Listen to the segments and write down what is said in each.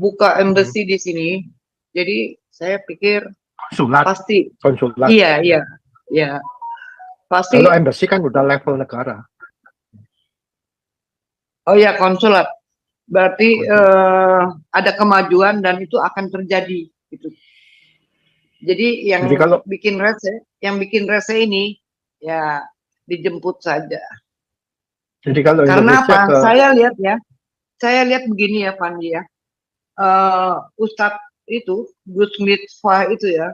buka embassy di sini. Jadi saya pikir Konsulat. pasti. Konsulat. Iya. Pasti. Kalau embassy kan udah level negara. Oh ya, konsulat. Berarti ada kemajuan dan itu akan terjadi gitu. Jadi yang bikin rese ini ya dijemput saja. Jadi kalau karena Indonesia apa? Saya lihat begini ya, Pandi ya. Ustadz itu Gus Miftah itu ya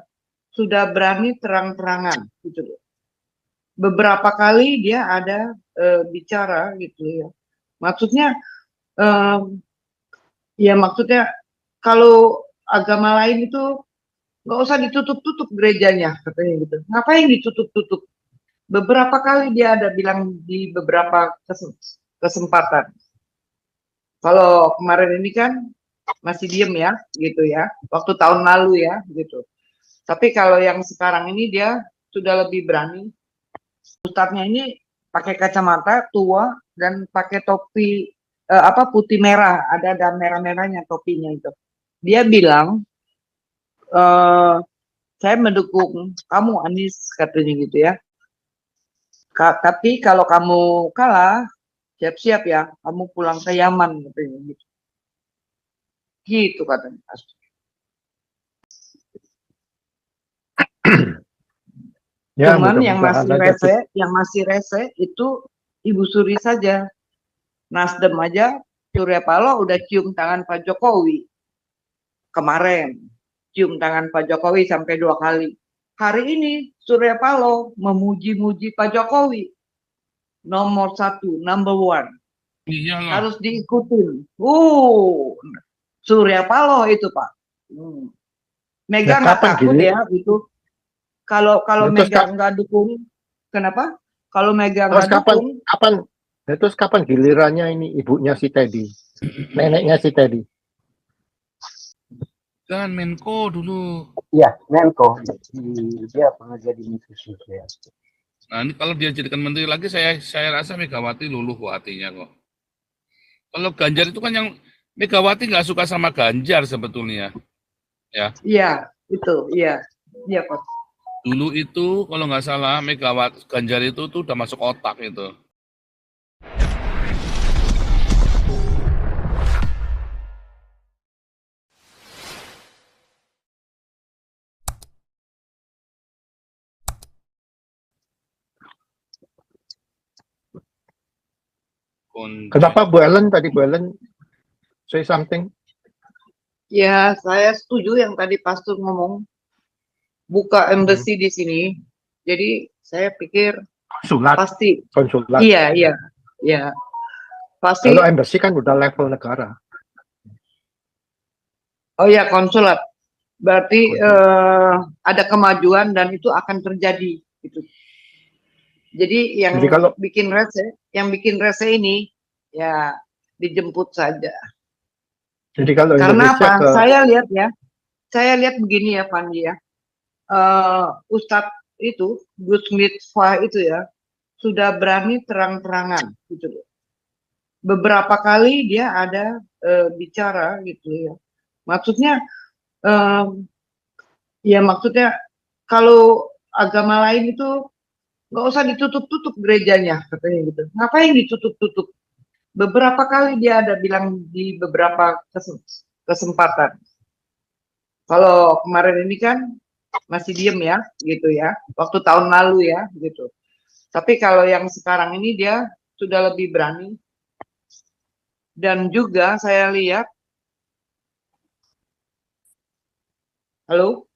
sudah berani terang-terangan gitu loh. Beberapa kali dia ada bicara gitu ya. Maksudnya kalau agama lain itu nggak usah ditutup-tutup gerejanya katanya gitu. Ngapain ditutup-tutup? Beberapa kali dia ada bilang di beberapa kesempatan. Kalau kemarin ini kan masih diem ya, gitu ya. Waktu tahun lalu ya, gitu. Tapi kalau yang sekarang ini dia sudah lebih berani. Ustadznya ini pakai kacamata tua dan pakai topi putih merah, ada merah-merahnya topinya itu. Dia bilang, saya mendukung kamu Anies katanya gitu ya. Tapi kalau kamu kalah, siap-siap ya, kamu pulang ke Yaman katanya gitu. Gitu katanya. Ya, cuman yang masih rese itu Ibu Suri saja. Nasdem aja Surya Paloh udah cium tangan Pak Jokowi kemarin, cium tangan Pak Jokowi sampai 2 kali. Hari ini Surya Paloh memuji-muji Pak Jokowi, nomor 1, number 1. Iyalah. Harus diikutin. Surya Paloh itu Pak. Mega nggak takut ya itu. Kalau Mega nggak dukung, kenapa? Kalau Mega nggak dukung, terus kapan gilirannya ini ibunya si Teddy, neneknya si Teddy? Kan Menko dulu. Iya, Menko. Dia pernah jadi Menteri. Nah, ini kalau dia jadikan menteri lagi, saya rasa Megawati luluh hatinya kok. Kalau Ganjar itu kan yang Megawati nggak suka sama Ganjar sebetulnya, ya. Iya, itu, iya Pak. Dulu itu kalau nggak salah Megawati Ganjar itu tuh udah masuk otak itu. Kenapa Bu Ellen say something? Ya, saya setuju yang tadi Pastor ngomong buka embassy di sini. Jadi saya pikir pasti. Konsulat. Iya. Pasti. Kalau embassy kan udah level negara. Oh ya, konsulat. Berarti ada kemajuan dan itu akan terjadi gitu. Jadi yang bikin rese ini ya dijemput saja. Jadi kalau karena apa? Saya lihat begini ya, Pandi ya. Ustadz itu Gus Miftah itu ya sudah berani terang-terangan gitu loh. Beberapa kali dia ada bicara gitu ya. Maksudnya kalau agama lain itu nggak usah ditutup-tutup gerejanya katanya gitu. Ngapain ditutup-tutup? Beberapa kali dia ada bilang di beberapa kesempatan. Kalau kemarin ini kan masih diem ya, gitu ya. Waktu tahun lalu ya, gitu. Tapi kalau yang sekarang ini dia sudah lebih berani. Dan juga saya lihat, halo?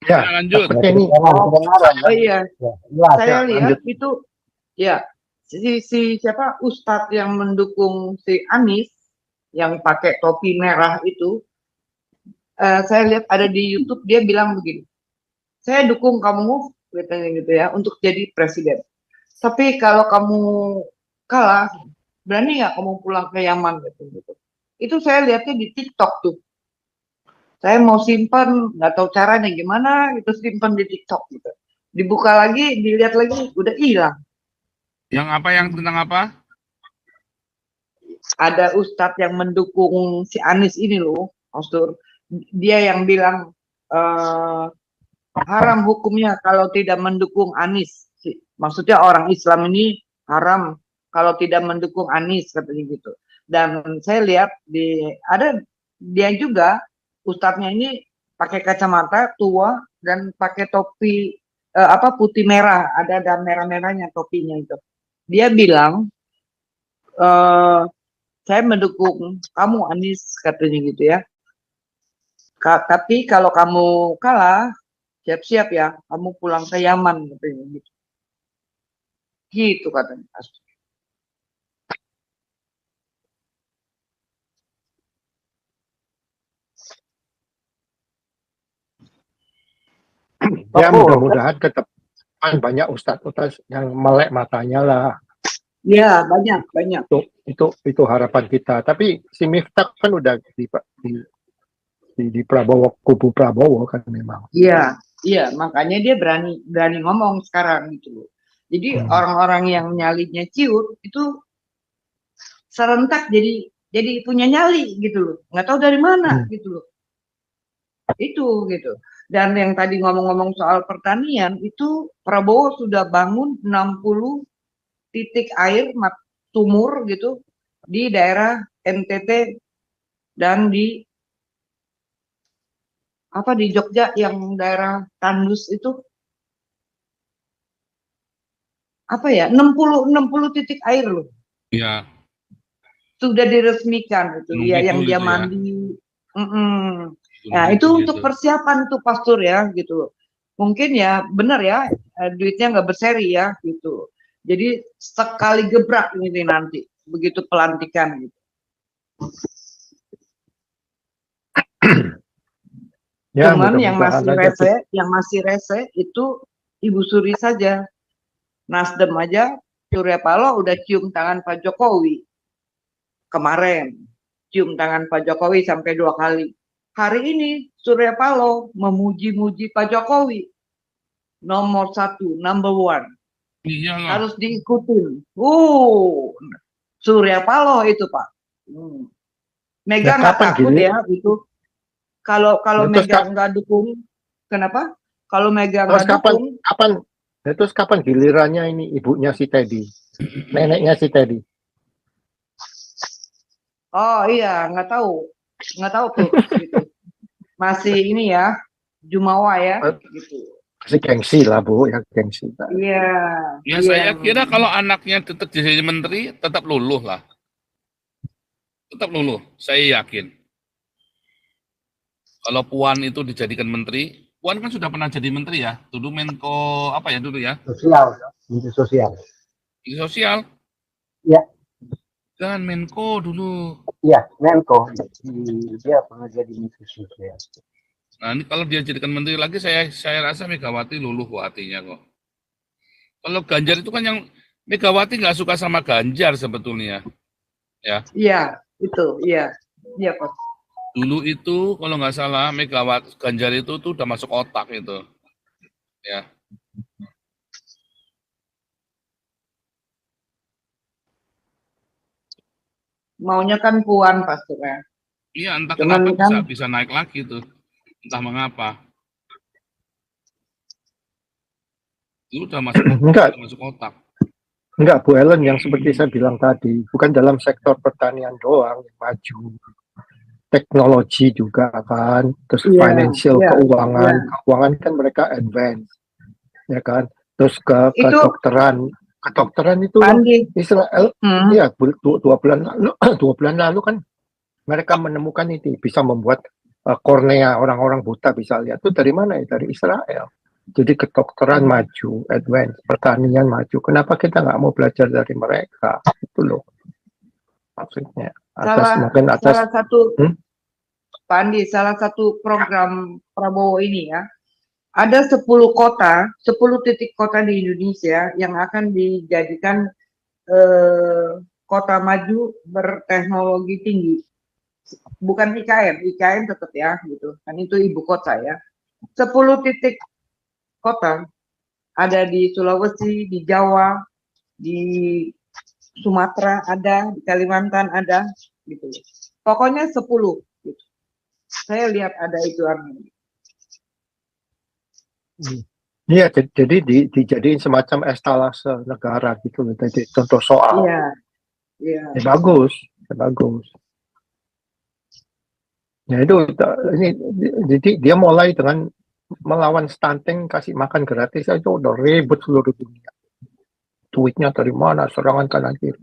Ya, lanjut. Oh iya, saya lihat itu, ya, siapa Ustadz yang mendukung si Anies, yang pakai topi merah itu, saya lihat ada di YouTube dia bilang begini, saya dukung kamu gitu ya untuk jadi presiden. Tapi kalau kamu kalah, berani nggak kamu pulang ke Yaman gitu. Itu saya lihatnya di TikTok tuh. Saya mau simpan, nggak tahu caranya gimana, itu simpan di TikTok gitu. Dibuka lagi, dilihat lagi, udah hilang. Yang tentang apa? Ada Ustadz yang mendukung si Anies ini loh. Pastor. Dia yang bilang haram hukumnya kalau tidak mendukung Anies. Maksudnya orang Islam ini haram kalau tidak mendukung Anies, katanya gitu. Dan saya lihat ada dia juga, ustadznya ini pakai kacamata tua dan pakai topi putih merah, ada merah-merahnya topinya itu. Dia bilang saya mendukung kamu Anies, katanya gitu ya. Tapi kalau kamu kalah, siap-siap ya, kamu pulang ke Yaman, katanya gitu. Gitu katanya. Ya mudah-mudahan tetap banyak ustadz-ustadz yang melek matanya lah. Ya banyak. Itu harapan kita. Tapi si Miftah kan udah di Prabowo, kubu Prabowo kan memang. Iya, makanya dia berani ngomong sekarang gitu loh. Jadi orang-orang yang nyalinya ciut itu serentak jadi punya nyali gitu loh. Nggak tahu dari mana gitu loh. Itu gitu. Dan yang tadi ngomong-ngomong soal pertanian itu Prabowo sudah bangun 60 titik air sumur gitu di daerah NTT dan di Jogja yang daerah Tandus itu 60 titik air loh. Iya. Sudah diresmikan itu. Ya yang dia mandi. Nah, itu untuk persiapan tuh Pastor ya gitu. Mungkin ya benar ya duitnya nggak berseri ya gitu. Jadi sekali gebrak ini nanti begitu pelantikan gitu. Ya, cuman yang masih rese itu Ibu Suri saja. Nasdem aja Surya Paloh udah cium tangan Pak Jokowi kemarin, cium tangan Pak Jokowi sampai 2 kali. Hari ini Surya Paloh memuji-muji Pak Jokowi, nomor 1, number 1. Iyalah. Harus diikutin. Surya Paloh itu Pak. Mega nggak takut ya itu. Kalau Mega nggak dukung, kenapa? Kalau Mega nggak dukung, terus kapan gilirannya ini ibunya si Teddy, neneknya si Teddy? Oh iya, nggak tahu tuh. Gitu. Masih ini ya, Jumawa ya. Gitu. Masih gengsi lah Bu, ya gengsi. Iya. Ya saya kira kalau anaknya tetap jadi menteri, tetap luluh lah. Tetap luluh, saya yakin. Kalau Puan itu dijadikan menteri, Puan kan sudah pernah jadi menteri ya, dulu Menko apa ya dulu ya? Menteri Sosial. Menteri Sosial. Ya. Kan Menko dulu. Iya, Menko. Dia pernah jadi Menteri Sosial. Nah ini kalau dia jadikan menteri lagi, saya rasa Megawati luluh hatinya kok. Kalau Ganjar itu kan yang Megawati nggak suka sama Ganjar sebetulnya, ya. Iya, itu, iya Pak. Dulu itu kalau nggak salah Megawati Ganjar itu tuh udah masuk otak itu, ya. Maunya kan Puan Pastor ya. Iya, entah kenapa bisa naik lagi tuh, entah mengapa. Itu udah masuk otak. Enggak, Bu Ellen, yang seperti saya bilang tadi, bukan dalam sektor pertanian doang yang maju, teknologi juga kan, terus financial, keuangan kan mereka advance, ya kan, terus ke kedokteran itu Israel, ya 2 bulan lalu kan mereka menemukan itu bisa membuat kornea orang-orang buta bisa lihat. Itu dari mana ya? Dari Israel. Jadi kedokteran maju, advance, pertanian maju. Kenapa kita nggak mau belajar dari mereka? Itu loh maksudnya. Pak Andi, salah satu program Prabowo ini ya, ada 10 titik kota di Indonesia yang akan dijadikan kota maju berteknologi tinggi. Bukan IKN tetap ya gitu. Kan itu ibu kota ya. 10 titik kota ada di Sulawesi, di Jawa, di Sumatera ada, di Kalimantan ada, gitu. Pokoknya 10. Gitu. Saya lihat ada itu argumen. Iya, jadi dijadiin semacam estalase negara gitu loh. Jadi contoh soal. Iya, iya. Ya bagus, ya bagus. Ya itu ini jadi dia mulai dengan melawan stunting, kasih makan gratis aja udah ribut seluruh dunia. Tweetnya dari mana, serangan kanan kiri.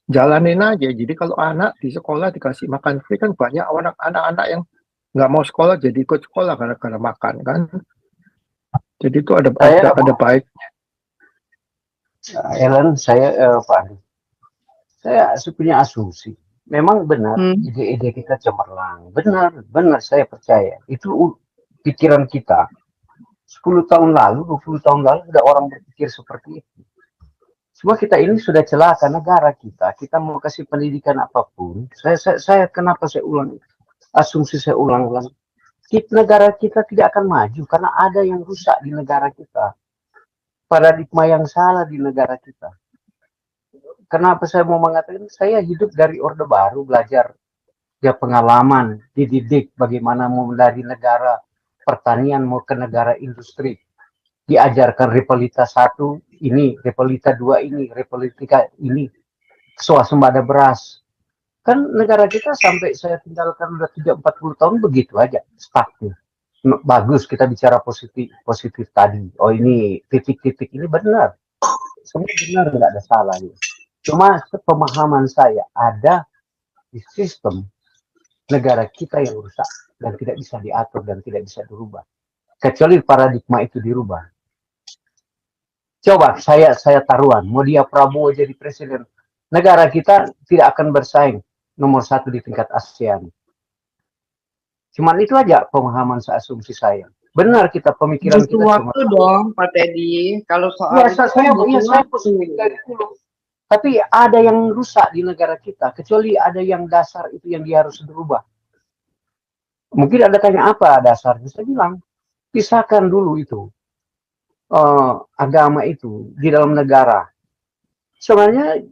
Jalanin aja. Jadi kalau anak di sekolah dikasih makan free kan banyak orang anak-anak yang nggak mau sekolah jadi ikut sekolah gara-gara makan kan. Jadi itu ada baik. Ellen, Pak Andi, saya punya asumsi. Memang benar ide-ide kita cemerlang. Benar, saya percaya. Itu pikiran kita. 10 tahun lalu, 20 tahun lalu sudah orang berpikir seperti itu. Cuma kita ini sudah celaka negara kita. Kita mau kasih pendidikan apapun. Kenapa saya ulang? Asumsi saya ulang-ulang. Negara kita tidak akan maju karena ada yang rusak di negara kita. Paradigma yang salah di negara kita. Kenapa saya mau mengatakan? Saya hidup dari Orde Baru, belajar ya pengalaman, dididik bagaimana mau dari negara pertanian mau ke negara industri. Diajarkan Repelita 1 ini, Repelita 2 ini, Repelita ini, swasembada beras. Kan negara kita sampai saya tinggalkan udah 30-40 tahun begitu aja, stucknya. Bagus kita bicara positif tadi. Oh ini titik-titik ini benar. Semua benar, nggak ada salah. Cuma pemahaman saya ada di sistem negara kita yang rusak dan tidak bisa diatur dan tidak bisa dirubah. Kecuali paradigma itu dirubah. Coba saya taruhan, mau dia Prabowo jadi presiden, negara kita tidak akan bersaing nomor 1 di tingkat ASEAN. Cuman itu aja pemahaman asumsi saya. Benar kita pemikiran butuh kita waktu dong, Pak Teddy. Kalau soal ya, saya positif dari dulu. Tapi ada yang rusak di negara kita, kecuali ada yang dasar itu yang dia harus berubah. Mungkin ada tanya apa dasarnya? Saya bilang, pisahkan dulu itu agama itu di dalam negara. Sebenarnya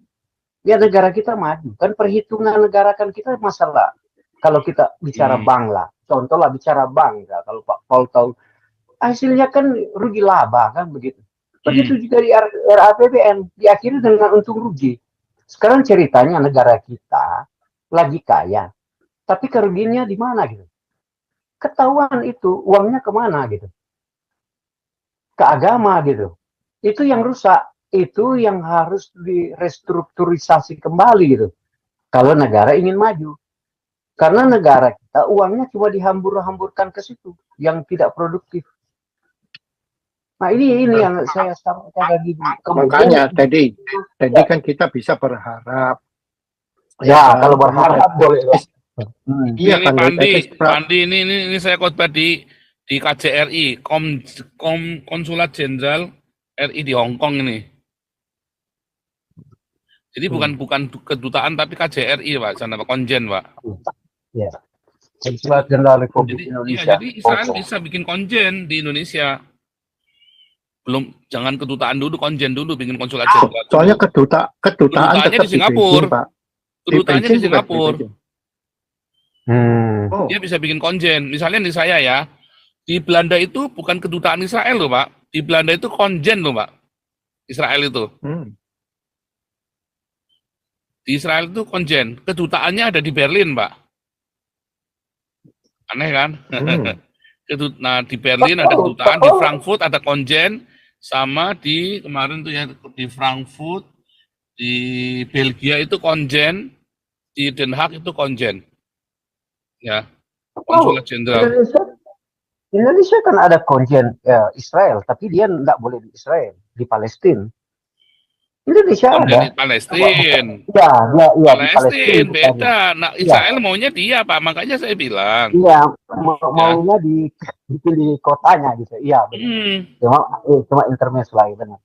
ya negara kita maju. Kan perhitungan negara kan kita masalah. Kalau kita bicara bank lah, contohlah bicara bank ya, kalau Pak Paul tahu hasilnya kan rugi laba kan begitu. Begitu juga di RAPBN diakhiri dengan untung rugi. Sekarang ceritanya negara kita lagi kaya, tapi kerugiannya di mana gitu? Ketahuan itu uangnya kemana gitu? Ke agama gitu. Itu yang rusak, itu yang harus direstrukturisasi kembali gitu. Kalau negara ingin maju. Karena negara kita uangnya cuma dihambur-hamburkan ke situ yang tidak produktif. Nah ini yang saya sampaikan lagi. Makanya tadi kan kita bisa berharap. Ya kalau berharap boleh. Iya kan, Pandi ini saya khotbah di KJRI, Konsulat Jenderal RI di Hong Kong ini. Jadi bukan kedutaan tapi KJRI Pak, sana Pak, konjen Pak. Ya. Konsulat Jenderal Republik Indonesia. Jadi Israel bisa bikin konjen di Indonesia. Belum, jangan kedutaan dulu, konjen dulu, bikin konsulat jenderal. Soalnya kedutaan tetap di Singapura. Pak. Kedutaannya di Singapura. Oh. Dia bisa bikin konjen. Misalnya di saya ya, di Belanda itu bukan kedutaan Israel loh Pak. Di Belanda itu konjen loh Pak. Israel itu. Di Israel itu konjen. Kedutaannya ada di Berlin Pak. Aneh kan? Nah di Berlin ada kedutaan, di Frankfurt ada konjen, sama di kemarin tuh ya di Frankfurt, di Belgia itu konjen, di Den Haag itu konjen. Ya, konsulat jenderal. Indonesia kan ada konjen Israel, tapi dia tidak boleh di Israel, di Palestina. Indonesia ada. Di Palestina. Ya, Palestina beda. Nah, Israel maunya dia, Pak. Makanya saya bilang. Iya, maunya di kotanya gitu. Iya, benar. Cuma intermes lagi benar.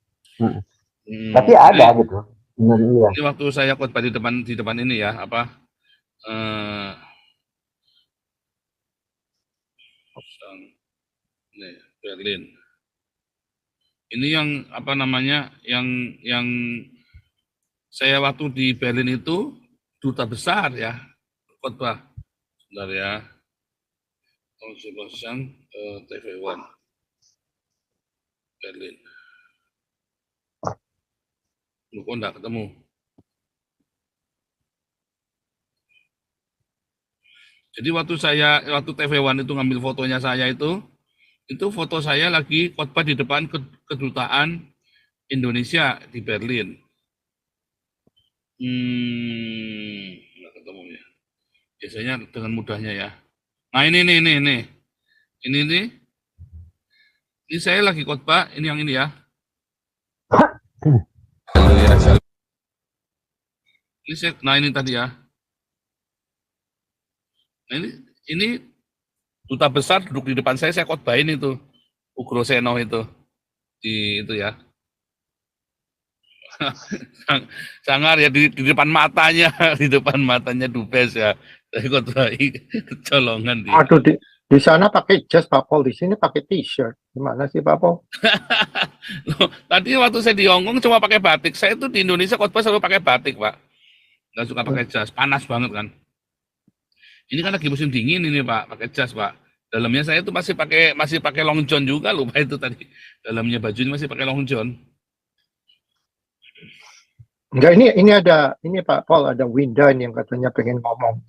Tapi ada gitu. Ini waktu saya khotbah di depan ini ya, apa? Berlin. Ini yang apa namanya, yang saya waktu di Berlin itu duta besar ya, khotbah. Sebentar ya. Tahun 11 TV One Berlin. Lu kok enggak ketemu? Jadi waktu TV One itu ngambil fotonya saya itu foto saya lagi khotbah di depan kedutaan Indonesia di Berlin. Nggak ketemu ya. Biasanya dengan mudahnya ya. Nah ini saya lagi khotbah, ini yang ini ya. Nah ini tadi ya. Nah, ini duta besar duduk di depan saya khotbahin itu Ugroseno itu itu ya. Sangar ya di depan matanya, di depan matanya Dubes ya. Saya khotbahin kecolongan dia. Aduh, di sana pakai jas Pak Pol, di sini pakai t-shirt. Gimana sih Pak Pol? Tadi waktu saya di Hongkong cuma pakai batik. Saya itu di Indonesia khotbah selalu pakai batik, Pak. Nggak suka pakai jas, panas banget kan. Ini kan lagi musim dingin ini Pak, pakai jas Pak. Dalamnya saya itu masih pakai long john juga, lupa itu tadi. Dalamnya baju ini masih pakai long john. Enggak, ini ada Pak Paul, ada Windan yang katanya pengen ngomong.